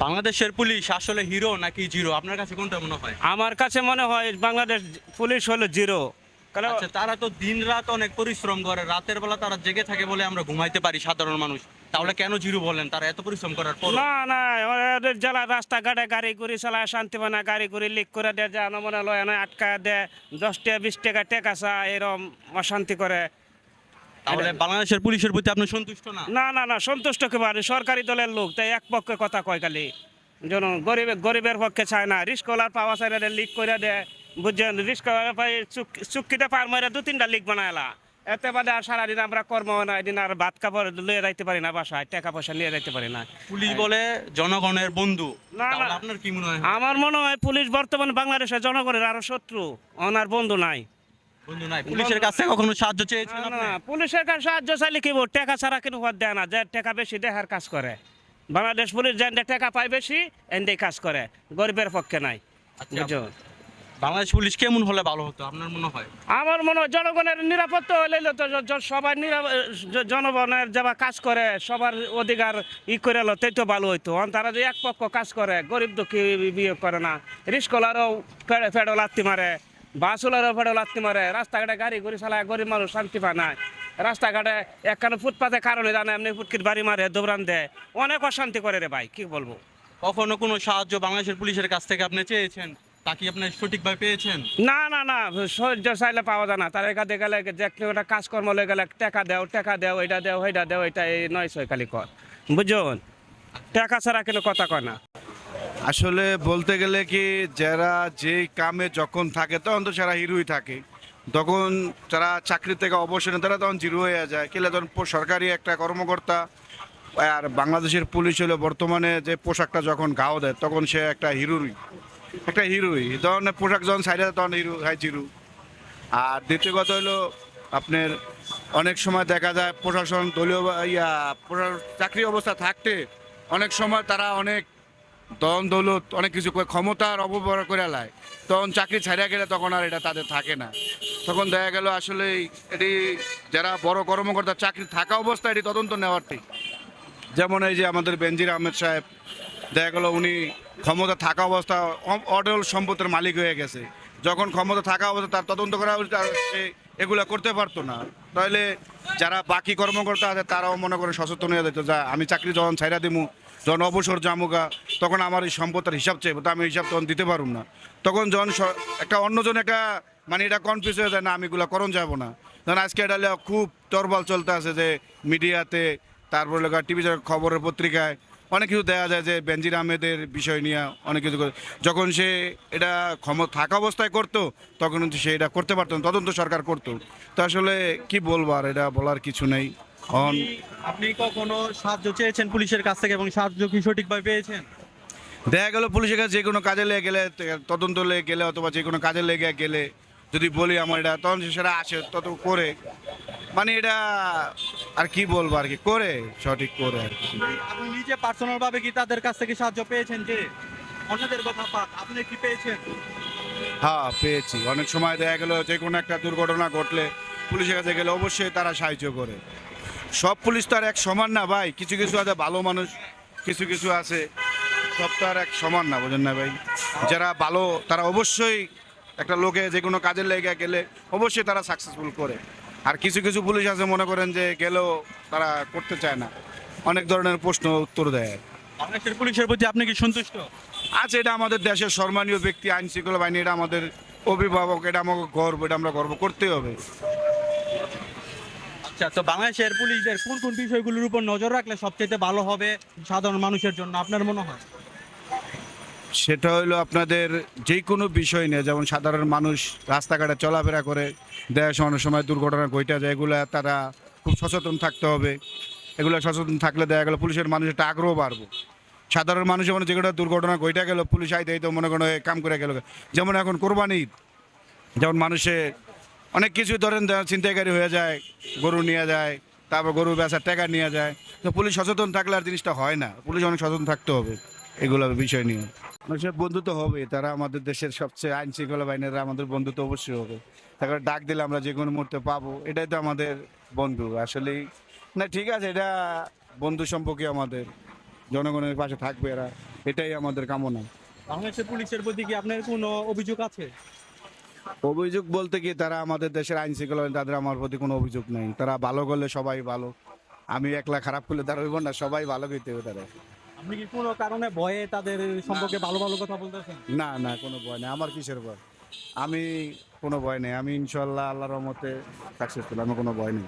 বাংলাদেশের পুলিশ আসলে হিরো নাকি জিরো, আপনার কাছে কোনটা মনে হয়? আমার কাছে মনে হয় বাংলাদেশ পুলিশ হলো জিরো। কারণ আচ্ছা, তারা তো দিন রাত অনেক পরিশ্রম করে, রাতের বেলা তারা জেগে থাকে বলে আমরা ঘুমাইতে পারি সাধারণ মানুষ। তাহলে কেন জিরো বলেন, তারা এত পরিশ্রম করার পর? না না, ওদের জেলা রাস্তাঘাটে গাড়ি করে চালায় শান্তি পায় না, গাড়ি করে লিক করে দেয়, যা মনে লয় না আটকা দেয়, 10 টাকা 20 টাকা টেকা চা এরম অশান্তি করে। তাহলে বাংলাদেশের পুলিশের প্রতি আপনি সন্তুষ্ট না? না না না, সন্তুষ্ট কে পারে, সরকারি দলের লোক তাই এক পক্ষে কথা কয় খালি। জন গরিবের পক্ষে চায় না, রিস্কওয়ালার পাওয়া চাই লিক করে দেয়, বুঝছেন? রিস্কওয়ালার পাই চুক্তিতে পার মারে 2-3টা লিক বানায়লা, এতে বাদে আর সারাদিন আমরা কর্ম হয় না, এদিন আর ভাত কাপড় লিয়ে যাইতে পারি না, বাসায় টাকা পয়সা নিয়ে যাইতে পারি না। পুলিশ বলে জনগণের বন্ধু, না, তাহলে না। আপনার কি মনে হয়? আমার মনে হয় পুলিশ বর্তমান বাংলাদেশের জনগণের আরো শত্রু, ওনার বন্ধু নাই। বন্ধু নাই? পুলিশের কাছে কখনো সাহায্য চেয়েছেন না, আপনি? না, পুলিশের কাছে সাহায্য চাইলে কি বল, টাকা ছাড়া কিন্তু হওয়ার দেয় না, যে টাকা বেশি দেহার কাজ করে। বাংলাদেশ পুলিশ যে টাকা পায় বেশি এন্ডেই কাজ করে, গরিবের পক্ষে নাই। আচ্ছা, বুঝছো? বাংলাদেশ পুলিশ কেমন হলে ভালো হতো আপনার মনে হয়? আমার মনে হয় জনগণের নিরাপত্তা হলে তো সবাই জনগণের যারা কাজ করে সবার অধিকার করে এলো তাই তো ভালো হইতো। তারা যে এক পক্ষ কাজ করে, গরিব দুঃখী বিয়ে করে না, রিস্কলারও ফেডো লাত্তি মারে, বাসুলারও ফেডো লাত্তি মারে, রাস্তাঘাটে গাড়ি ঘুরি চালায়, গরিব মানুষ শান্তি পায় না। রাস্তাঘাটে একখানে ফুটপাতে কারণে জানে এমনি ফুটকির বাড়ি মারে, দৌড়ান দেয়, অনেক অশান্তি করে রে ভাই, কি বলবো। কখনো কোনো সাহায্য বাংলাদেশের পুলিশের কাছ থেকে আপনি চেয়েছেন, তা কি আপনি সঠিকভাবে পেয়েছেন? না না না, সহ্য চাইলে পাওয়া যায় না, তার কাছে গেলে যে একটা কাজকর্ম লয়ে গেলে টাকা দেও এটা দেও ওইটা দেও, এটা এই নয় ছয় খালি কর, বুঝুন? টাকা ছাড়া কোনো কথা কয় না। আসলে বলতে গেলে কি, যারা যেই কামে যখন থাকে তখন তো সারা হিরোই থাকে, তখন যারা চাকরি থেকে অবসর নেয় তারা তখন জিরো হয়ে যায়, কেলে তখন সরকারি একটা কর্মকর্তা। আর বাংলাদেশের পুলিশ হলো বর্তমানে যে পোশাকটা যখন গাও দেয় তখন সে একটা হিরোই ধরনের পোশাক যখন সাইডে তখন হিরো হাই জিরো। আর দ্বিতীয় কথা হলো আপনার অনেক সময় দেখা যায় প্রশাসন দলীয় চাকরি অবস্থা থাকতে অনেক সময় তারা অনেক দন দৌলত অনেক কিছু করে ক্ষমতার অপব্যবহার করে লায়, তখন চাকরি ছাড়িয়া গেলে তখন আর এটা তাদের থাকে না। তখন দেখা গেল আসলে এটি যারা বড় কর্মকর্তা চাকরি থাকা অবস্থায় এটি তদন্ত নেওয়ার ঠিক। যেমন এই যে আমাদের বেনজির আহমেদ সাহেব, দেখা গেল উনি ক্ষমতা থাকা অবস্থা অডল সম্পদের মালিক হয়ে গেছে, যখন ক্ষমতা থাকা অবস্থা তার তদন্ত করা উচিত, আর সে এগুলা করতে পারতো না। তাহলে যারা বাকি কর্মকর্তা আছে তারাও মনে করে সচেতন হয়ে যেত, যা আমি চাকরি যখন ছাইরা দিমু, যখন অবসর জামুগা, তখন আমার এই সম্পদের হিসাব চাইবো, তো আমি হিসাব তখন দিতে পারুম না। তখন যখন একটা অন্যজন একটা মানে এটা কনফিউজ হয়ে যায়, না আমি এগুলো করণ যাবো না। ধরেন আজকে এটা খুব তরবল চলতে আছে যে মিডিয়াতে, তারপরে টিভি খবরের পত্রিকায় অনেক কিছু দেখা যায় যে বেনজির আহমেদের বিষয় নিয়ে অনেক কিছু যখন সে এটা থাকা অবস্থায় করতো তখন কিন্তু সে এটা করতে পারতো না, তদন্ত সরকার করতো। তো আসলে কি বলবো, আর এটা বলার কিছু নেই। আপনি কখনো সাহায্য চেয়েছেন পুলিশের কাছ থেকে এবং সাহায্য কি সঠিকভাবে পেয়েছেন? দেখা গেল পুলিশের কাছে যে কোনো কাজে লেগে গেলে, তদন্ত লেগে গেলে অথবা যে কোনো কাজে লেগে গেলে যদি বলি আমার এটা, তখন সেটা আসে তত করে, মানে এটা আর কি বলবো, আর কি করে সঠিক করে আর কি। আপনি নিজে পার্সোনাল ভাবে কি তাদের কাছ থেকে সাহায্য পেয়েছেন, যে অন্যদের কথা পাক আপনি কি পেয়েছেন? হ্যাঁ, পেয়েছি। অনেক সময় দেখা গেল যে কোনো একটা দুর্ঘটনা ঘটলে পুলিশের কাছে গেলে অবশ্যই তারা সাহায্য করে। সব পুলিশ তো আর এক সমান না ভাই, কিছু কিছু আছে ভালো মানুষ, কিছু কিছু আছে, সব তো আর এক সমান না, বোঝেন না ভাই? যারা ভালো তারা অবশ্যই একটা লোকে যে কোনো কাজের লেগে গেলে অবশ্যই তারা সাকসেসফুল করে। আর কিছু কিছু পুলিশ আছে মনে করেন যে গেলেও তারা করতে চায় না, অনেক ধরনের প্রশ্ন উত্তর দেয়। বাংলাদেশের পুলিশের প্রতি আপনি কি সন্তুষ্ট? আচ্ছা, এটা আমাদের দেশের সম্মানীয় ব্যক্তি, আইন শৃঙ্খলা বাহিনী, এটা আমাদের অভিভাবক, এটা আমাকে গর্ব, এটা আমরা গর্ব করতেই হবে। আচ্ছা, তো বাংলাদেশের পুলিশদের কোন কোন বিষয়গুলোর উপর নজর রাখলে সবচেয়ে ভালো হবে সাধারণ মানুষের জন্য আপনার মনে হয়? সেটা হলো আপনাদের যে কোনো বিষয় নিয়ে, যেমন সাধারণ মানুষ রাস্তাঘাটে চলাফেরা করে, দেশ অনেক সময় দুর্ঘটনা ঘটে যায়, এগুলো তারা খুব সচেতন থাকতে হবে। এগুলো সচেতন থাকলে দেখা গেল পুলিশের মানুষের একটা আগ্রহ বাড়বো। সাধারণ মানুষ যেমন যে কোনো দুর্ঘটনা ঘটে গেল পুলিশ আইতে তো মনে করেন কাম করে গেল, যেমন এখন কোরবানি ঈদ, যেমন মানুষের অনেক কিছু ধরেন ছিনতাইকারী হয়ে যায়, গরু নিয়ে যায়, তারপর গরু বেচার টাকা নিয়ে যায়, তো পুলিশ সচেতন থাকলে আর জিনিসটা হয় না, পুলিশ অনেক সচেতন থাকতে হবে এগুলো বিষয় নিয়ে। মানুষের বন্ধু তো হবে, তারা আমাদের দেশের সবচেয়ে আইন শৃঙ্খলা বাহিনীরা আমাদের বন্ধু তো অবশ্যই হবে। তারপরে ডাক দিলে আমরা যে কোনো মুহূর্তে পাবো, এটাই তো আমাদের বন্ধু আসলেই। না ঠিক আছে, এটা বন্ধু সম্পর্কে আমাদের জনগণের পাশে থাকবে এরা, এটাই আমাদের কামনা। বাংলাদেশের পুলিশের প্রতি কি আপনার কোনো অভিযোগ আছে? অভিযোগ বলতে কি, তারা আমাদের দেশের আইন শৃঙ্খলা, তাদের আমার প্রতি কোনো অভিযোগ নেই। তারা ভালো করলে সবাই ভালো, আমি একলা খারাপ করলে তারা হইব না, সবাই ভালো করতে হবে তারা। আপনি কি কোনো কারণে ভয়ে তাদের সম্পর্কে ভালো ভালো কথা বলতেছেন? না না, কোনো ভয় নেই আমার, কিসের ভয়? আমি কোনো ভয় নেই, আমি ইনশাল্লাহ আল্লাহর রহমতে সাকসেসফুল, আমার কোনো ভয় নেই।